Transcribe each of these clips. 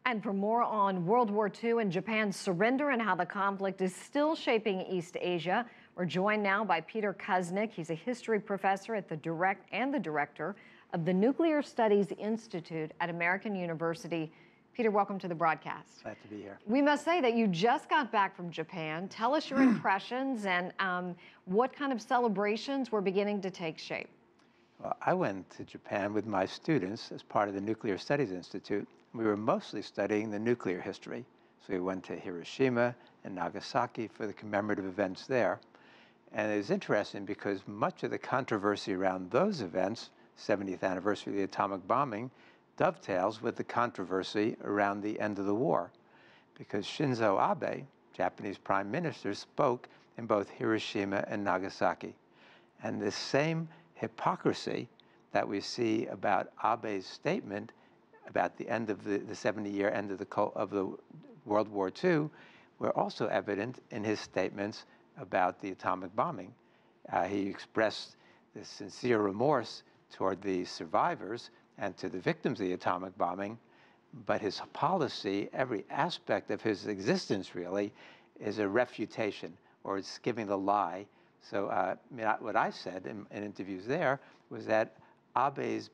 And for more on World War II and Japan's surrender and how the conflict is still shaping East Asia, we're joined now by Peter Kuznick. He's a history professor at the director of the Nuclear Studies Institute at American University. Peter, welcome to the broadcast. Glad to be here. We must say that you just got back from Japan. Tell us your impressions and what kind of celebrations were beginning to take shape. Well, I went to Japan with my students as part of the Nuclear Studies Institute. We were mostly studying the nuclear history. So we went to Hiroshima and Nagasaki for the commemorative events there. And it was interesting because much of the controversy around those events, 70th anniversary of the atomic bombing, dovetails with the controversy around the end of the war. Because Shinzo Abe, Japanese prime minister, spoke in both Hiroshima and Nagasaki. And the same hypocrisy that we see about Abe's statement about the end of the 70-year end of the World War II were also evident in his statements about the atomic bombing. He expressed this sincere remorse toward the survivors and to the victims of the atomic bombing, but his policy, every aspect of his existence really, is a refutation, or it's giving the lie. So what I said in interviews there was that Abe's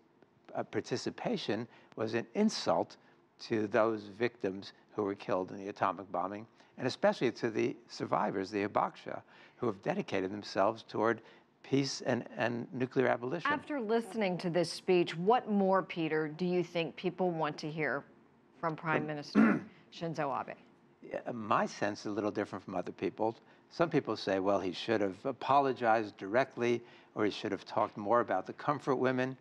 participation was an insult to those victims who were killed in the atomic bombing, and especially to the survivors, the hibakusha, who have dedicated themselves toward peace and nuclear abolition. After listening to this speech, what more, Peter, do you think people want to hear from Prime Minister Shinzo Abe? Yeah, my sense is a little different from other people's. Some people say, well, he should have apologized directly, or he should have talked more about the comfort women.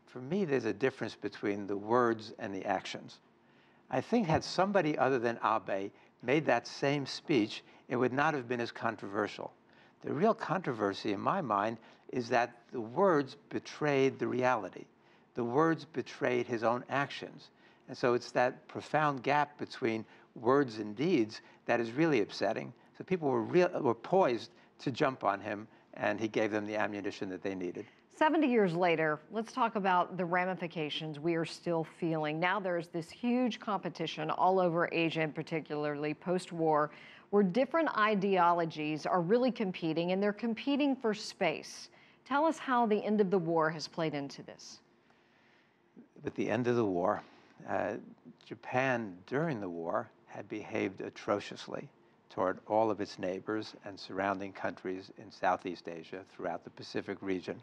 For me, there's a difference between the words and the actions. I think had somebody other than Abe made that same speech, it would not have been as controversial. The real controversy in my mind is that the words betrayed the reality. The words betrayed his own actions. And so it's that profound gap between words and deeds that is really upsetting. So people were poised to jump on him, and he gave them the ammunition that they needed. 70 years later, let's talk about the ramifications we are still feeling. Now there's this huge competition all over Asia, and particularly post-war, where different ideologies are really competing, and they're competing for space. Tell us how the end of the war has played into this. With the end of the war, Japan during the war had behaved atrociously toward all of its neighbors and surrounding countries in Southeast Asia, throughout the Pacific region.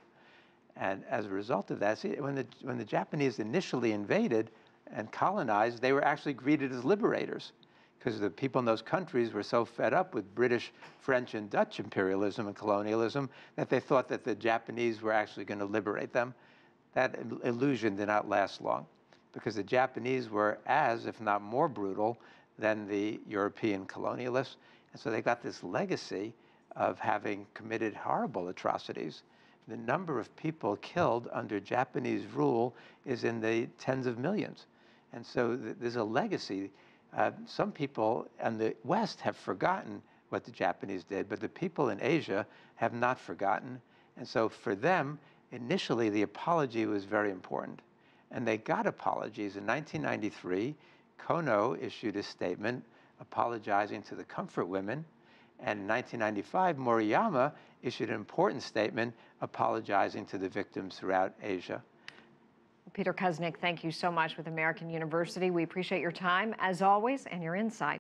And as a result of that, see, when the Japanese initially invaded and colonized, they were actually greeted as liberators, because the people in those countries were so fed up with British, French, and Dutch imperialism and colonialism that they thought that the Japanese were actually going to liberate them. That illusion did not last long, because the Japanese were as, if not more brutal than the European colonialists. And so they got this legacy of having committed horrible atrocities. The number of people killed under Japanese rule is in the tens of millions. And so there's a legacy. Some people in the West have forgotten what the Japanese did, but the people in Asia have not forgotten. And so for them, initially, the apology was very important. And they got apologies. In 1993, Kono issued a statement apologizing to the comfort women. And in 1995, Moriyama issued an important statement apologizing to the victims throughout Asia. Peter Kuznick, thank you so much with American University. We appreciate your time, as always, and your insight.